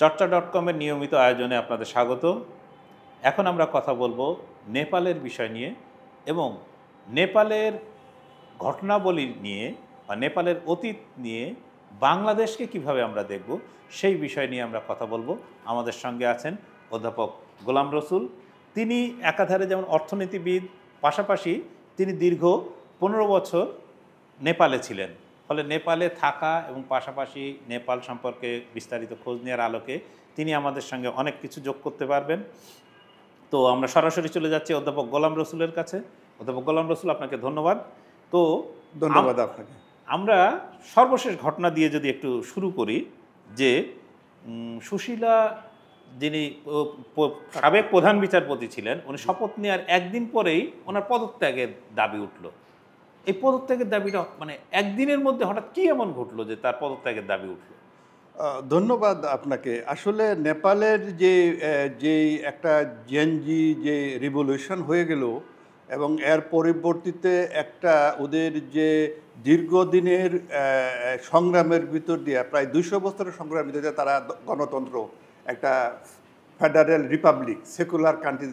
চর্চা.com-এর নিয়মিত আয়োজনে আপনাদের স্বাগত। এখন আমরা কথা বলবো নেপালের বিষয় নিয়ে এবং নেপালের ঘটনাবলী নিয়ে বা নেপালের অতীত নিয়ে বাংলাদেশকে কিভাবে আমরা দেখব সেই বিষয় নিয়ে আমরা কথা বলবো। আমাদের সঙ্গে আছেন অধ্যাপক গোলাম রসুল। তিনি একাধারে যেমন অর্থনীতিবিদ, পাশাপাশি তিনি দীর্ঘ 15 বছর নেপালে ছিলেন। ফলে নেপালে থাকা এবং পাশাপাশি নেপাল সম্পর্কে বিস্তারিত খোঁজ নেওয়ার আলোকে তিনি আমাদের সঙ্গে অনেক কিছু যোগ করতে পারবেন। তো আমরা সরাসরি চলে যাচ্ছি অধ্যাপক গোলাম রসুলের কাছে। অধ্যাপক গোলাম রসুল, আপনাকে ধন্যবাদ। তো ধন্যবাদ আপনাকে। আমরা সর্বশেষ ঘটনা দিয়ে যদি একটু শুরু করি যে সুশীলা যিনি সাবেক প্রধান বিচারপতি ছিলেন, উনি শপথ নেওয়ার একদিন পরেই ওনার পদত্যাগের দাবি উঠল। এই পদত্যাগের দাবিটা মানে একদিনের মধ্যে হঠাৎ কি এমন ঘটলো যে তার পদত্যাগের দাবি উঠল? ধন্যবাদ আপনাকে। আসলে নেপালের যে একটা জেনজি যে রিভলিউশন হয়ে গেল এবং এর পরিবর্তিতে একটা ওদের যে দীর্ঘদিনের সংগ্রামের ভিতর দিয়ে প্রায় 200 বছরের সংগ্রামের ভিতর দিয়ে তারা গণতন্ত্র, একটা ফেডারেল রিপাবলিক, সেকুলার কান্ট্রি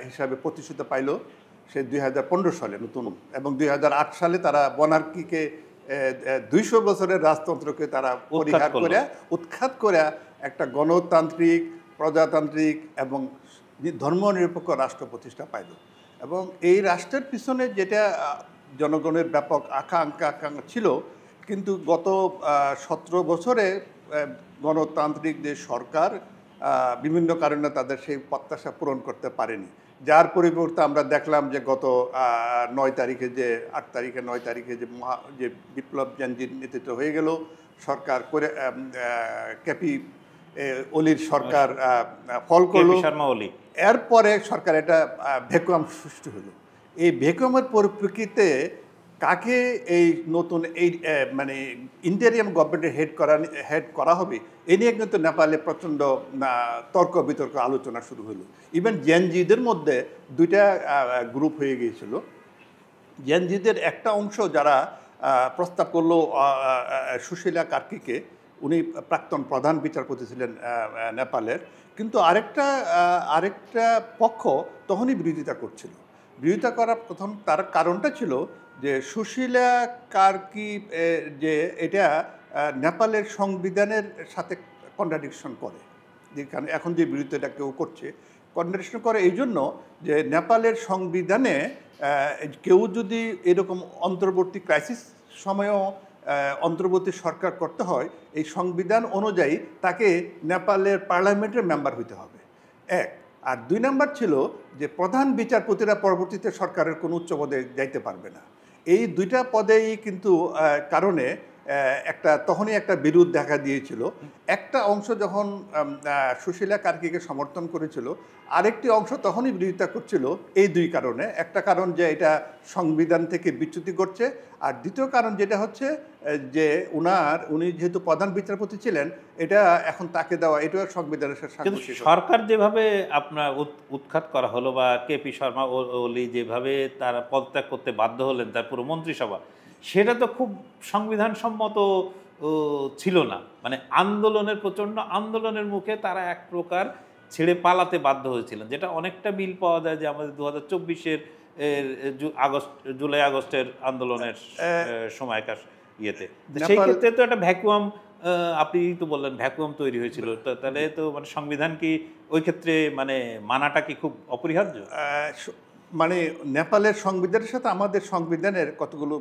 হিসাবে প্রতিষ্ঠিত পাইল সে 2015 সালে নতুন, এবং 2008 সালে তারা মনার্কিকে 200 বছরের রাজতন্ত্রকে তারা পরিহার করে উৎখাত করে একটা গণতান্ত্রিক, প্রজাতান্ত্রিক এবং ধর্মনিরপেক্ষ রাষ্ট্র প্রতিষ্ঠা পাইল। এবং এই রাষ্ট্রের পিছনে যেটা জনগণের ব্যাপক আকাঙ্ক্ষা ছিল, কিন্তু গত 17 বছরে গণতান্ত্রিক যে সরকার বিভিন্ন কারণে তাদের সেই প্রত্যাশা পূরণ করতে পারেনি। যার পরিবর্তে আমরা দেখলাম যে গত 9 তারিখে যে বিপ্লব জেনজির নেতৃত্ব হয়ে গেল, সরকার করে কেপি ওলির সরকার ফল করল। এরপরে সরকার একটা ভ্যাকুয়াম সৃষ্টি হলো। এই ভ্যাকুয়ামের পরিপ্রেক্ষিতে কাকে এই নতুন এই মানে ইন্টারিয়াম গভর্নমেন্টের হেড করা হবে এ নিয়ে কিন্তু নেপালে প্রচণ্ড তর্ক বিতর্ক আলোচনা শুরু হলো। ইভেন জেনজিদের মধ্যে দুইটা গ্রুপ হয়ে গিয়েছিল। জেনজিদের একটা অংশ যারা প্রস্তাব করলো সুশীলা কার্কিকে, উনি প্রাক্তন প্রধান বিচারপতি ছিলেন নেপালের, কিন্তু আরেকটা পক্ষ তখনই বিরোধিতা করছিল। বিরোধিতা করার তার কারণটা ছিল যে সুশীলা কার্কি যে এটা নেপালের সংবিধানের সাথে কন্ট্রাডিকশন করে, যে কারণ এখন যে বিরোধিতাটা কেউ করছে কন্ট্রাডিকশন করে এই জন্য যে নেপালের সংবিধানে কেউ যদি এরকম অন্তর্বর্তী ক্রাইসিস সময়ও অন্তর্বর্তী সরকার করতে হয়, এই সংবিধান অনুযায়ী তাকে নেপালের পার্লামেন্টের মেম্বার হইতে হবে, এক। আর 2 নম্বর ছিল যে প্রধান বিচারপতিরা পরবর্তীতে সরকারের কোনো উচ্চ পদে যাইতে পারবে না। এই 2টা পদেই কিন্তু কারণে তখনই একটা বিরোধ দেখা দিয়েছিল। একটা অংশ যখন সুশীলা কার্কিকে সমর্থন করেছিল, আরেকটি অংশ তখনই বিরোধিতা করছিল এই 2 কারণে। একটা কারণ যে এটা সংবিধান থেকে বিচ্যুতি করছে, আর দ্বিতীয় কারণ যেটা হচ্ছে যে উনি যেহেতু প্রধান বিচারপতি ছিলেন, এটা এখন তাকে দেওয়া এটাও সংবিধানের সাথে। সরকার যেভাবে আপনার উৎখাত করা হলো বা কেপি শর্মা ওলি যেভাবে তারা পদত্যাগ করতে বাধ্য হলেন, তার পুরো মন্ত্রিসভা, সেটা তো খুব সংবিধানসম্মত ছিল না। মানে প্রচণ্ড আন্দোলনের মুখে তারা এক প্রকার ছেড়ে পালাতে বাধ্য হয়েছিলেন, যেটা অনেকটা মিল পাওয়া যায় যে আমাদের 2024-এর জুলাই আগস্টের আন্দোলনের সময়কার ইয়েতে। সেই ক্ষেত্রে তো একটা ভ্যাকুয়াম, আপনি তো বললেন ভ্যাকুয়াম তৈরি হয়েছিল, তাহলে তো মানে সংবিধান কি ওই ক্ষেত্রে মানে মানাটা কি খুব অপরিহার্য? মানে নেপালের সংবিধানের সাথে আমাদের সংবিধানের কতগুলো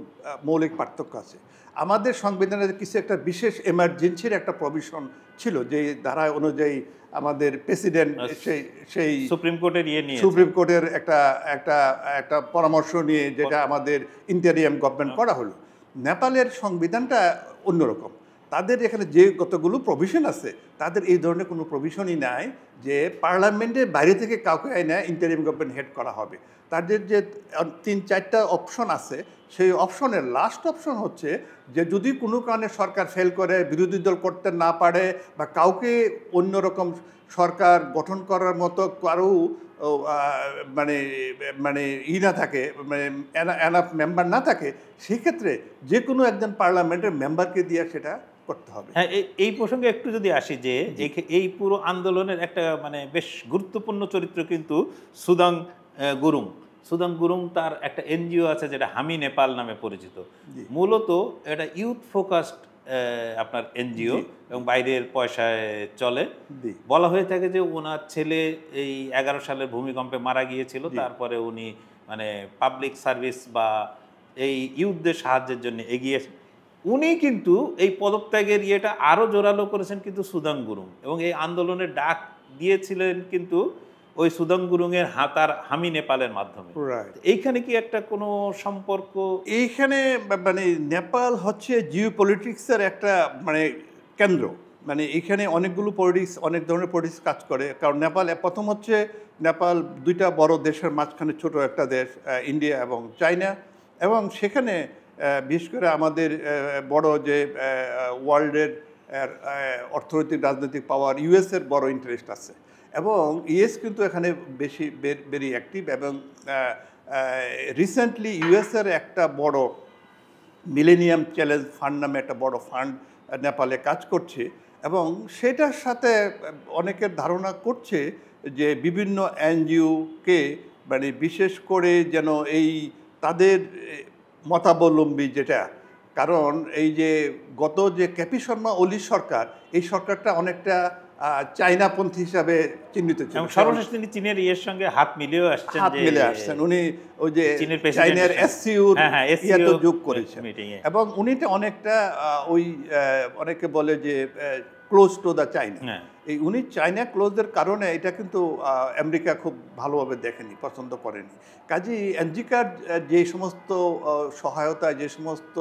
মৌলিক পার্থক্য আছে। আমাদের সংবিধানের কিছু একটা বিশেষ এমার্জেন্সির একটা প্রভিশন ছিল, যে ধারা অনুযায়ী আমাদের প্রেসিডেন্ট সেই সুপ্রিম কোর্টের একটা পরামর্শ নিয়ে যেটা আমাদের ইন্টারিয়াম গভর্নমেন্ট করা হলো। নেপালের সংবিধানটা অন্যরকম। তাদের এখানে যে কতগুলো প্রভিশন আছে, তাদের এই ধরনের কোনো প্রভিশনই নাই যে পার্লামেন্টের বাইরে থেকে কাউকে এনে ইন্টারিম গভর্নমেন্ট হেড করা হবে। তাদের যে 3-4টা অপশন আছে, সেই অপশনের লাস্ট অপশন হচ্ছে যে যদি কোনো কারণে সরকার ফেল করে, বিরোধী দল করতে না পারে, বা কাউকে অন্যরকম সরকার গঠন করার মতো কারো মানে মানে না থাকে, মানে এনাফ মেম্বার না থাকে, সেক্ষেত্রে যে কোনো একজন পার্লামেন্টের মেম্বারকে দিয়ে সেটা করতে হবে। হ্যাঁ, এই প্রসঙ্গে একটু যদি আসি যে এই পুরো আন্দোলনের একটা মানে বেশ গুরুত্বপূর্ণ চরিত্র কিন্তু সুদাং গুরুং তার একটা এনজিও আছে যেটা হামি নেপাল নামে পরিচিত। মূলত এটা ইউথ ফোকাসড আপনার এনজিও এবং বাইরের পয়সায় চলে। বলা হয়ে থাকে যে ওনার ছেলে এই 11 সালের ভূমিকম্পে মারা গিয়েছিল, তারপরে উনি মানে পাবলিক সার্ভিস বা এই ইউথদের সাহায্যের জন্য এগিয়ে, উনি কিন্তু এই পদত্যাগের ইয়েটা আরও জোরালো করেছেন কিন্তু সুদাং গুরুং, এবং এই আন্দোলনের ডাক দিয়েছিলেন কিন্তু ওই সুদাং গুরুংয়ের তার হামি নেপালের মাধ্যমে। এইখানে কি একটা কোনো সম্পর্ক? এইখানে মানে নেপাল হচ্ছে জিও পলিটিক্সের একটা মানে কেন্দ্র, মানে এখানে অনেকগুলো পলিটিক্স, অনেক ধরনের পলিটিক্স কাজ করে। কারণ নেপাল প্রথম হচ্ছে, নেপাল দুইটা বড় দেশের মাঝখানে ছোট একটা দেশ, ইন্ডিয়া এবং চায়না, এবং সেখানে বিশেষ করে আমাদের বড় যে ওয়ার্ল্ডের অর্থনৈতিক রাজনৈতিক পাওয়ার ইউএসের বড় ইন্টারেস্ট আছে, এবং ইউএস কিন্তু এখানে বেশি ভেরি অ্যাক্টিভ। এবং রিসেন্টলি ইউএসের একটা বড় মিলেনিয়াম চ্যালেঞ্জ ফান্ড নামে একটা বড় ফান্ড নেপালে কাজ করছে, এবং সেটার সাথে অনেকের ধারণা করছে যে বিভিন্ন এনজিওকে মানে বিশেষ করে যেন এই তাদের মতাবলম্বী যেটা, কারণ এই যে গত যে কেপি শর্মা ওলি সরকার, এই সরকারটা অনেকটা চাইনাপন্থী হিসাবে চিহ্নিত ছিল। সর্বশেষ তিনি চীনের ইয়ের সঙ্গে হাত মিলিয়ে আসছেন। উনি ওই যে চাইনার এসসিউর ইয়াতে যোগ করেছেন, এবং উনি তো অনেকটা ওই অনেকে বলে যে ক্লোজ টু দ্য চাইনা। এই উনি চাইনা ক্লোজের কারণে এটা কিন্তু আমেরিকা খুব ভালোভাবে দেখেনি, পছন্দ করেনি। কাজেই এনজিকার যে সমস্ত সহায়তা, যে সমস্ত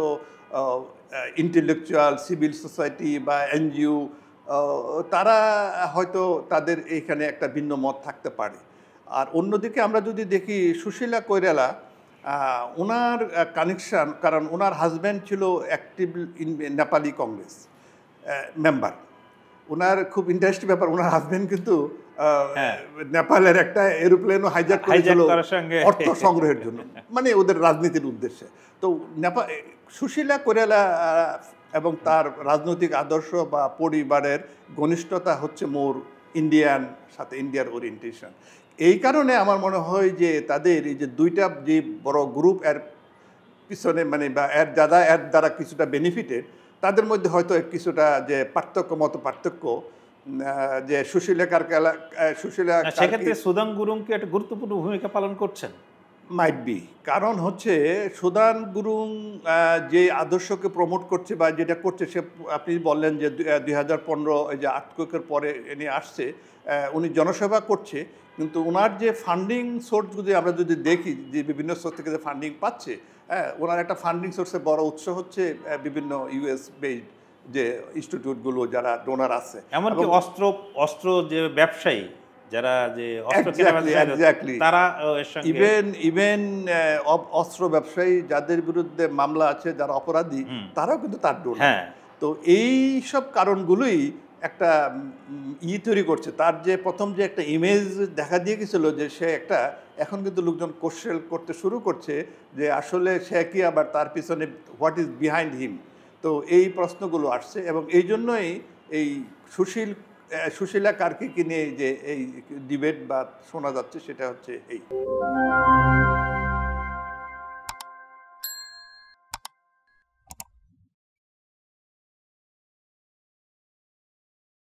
ইন্টেলেকচুয়াল সিভিল সোসাইটি বা এনজিও, তারা হয়তো তাদের এইখানে একটা ভিন্ন মত থাকতে পারে। আর অন্যদিকে আমরা যদি দেখি সুশীলা কৈরালা, ওনার কানেকশান, কারণ ওনার হাজব্যান্ড ছিল active in Nepali Congress member. ওনার খুব ইন্টারেস্টিং ব্যাপার, ওনার হাজব্যান্ড কিন্তু নেপালের একটা এরোপ্লেনও হাইজ্যাক করেছিল অর্থ সংগ্রহের জন্য, মানে ওদের রাজনীতির উদ্দেশ্যে। তো সুশীলা কৈরালা এবং তার রাজনৈতিক আদর্শ বা পরিবারের ঘনিষ্ঠতা হচ্ছে মোর ইন্ডিয়ান সাথে, ইন্ডিয়ার ওরিয়েন্টেশন। এই কারণে আমার মনে হয় যে তাদের এই যে দুইটা যে বড় গ্রুপ এর পিছনে মানে বা এর দ্বারা কিছুটা বেনিফিটেড, তাদের মধ্যে হয়তো কিছুটা যে পার্থক্য যে সুশীলা সেক্ষেত্রে সুদাং গুরুংকে একটা গুরুত্বপূর্ণ ভূমিকা পালন করছেন মাইট বি। কারণ হচ্ছে সুদান গুরুং যে আদর্শকে প্রমোট করছে বা যেটা করছে, সে আপনি বললেন যে 2015 এই যে আর্থকুয়েকের পরে এনে আসছে, উনি জনসেবা করছে, কিন্তু ওনার যে ফান্ডিং সোর্স যদি আমরা যদি দেখি, যে বিভিন্ন সোর্স থেকে যে ফান্ডিং পাচ্ছে, ওনার একটা ফান্ডিং সোর্সের বড় উৎস হচ্ছে বিভিন্ন ইউএস বেসড যে ইনস্টিটিউটগুলো, যারা ডোনার আছে, এমনকি অস্ত্র যে ব্যবসায়ী যারা যে তারা ইভেন অস্ত্র ব্যবসায়ী যাদের বিরুদ্ধে মামলা আছে, যারা অপরাধী, তারাও কিন্তু তার ডোনার। তো এই সব কারণগুলোই একটা তৈরি করছে, তার যে প্রথম যে একটা ইমেজ দেখা দিয়ে গেছিল যে সে একটা, এখন কিন্তু লোকজন কোশ্চেন করতে শুরু করছে যে আসলে সে কি, আবার তার পিছনে হোয়াট ইজ বিহাইন্ড হিম। তো এই প্রশ্নগুলো আসছে, এবং এই জন্যই এই সুশীলা কার্কিকে নিয়ে যে এই ডিবেট বা শোনা যাচ্ছে, সেটা হচ্ছে এই।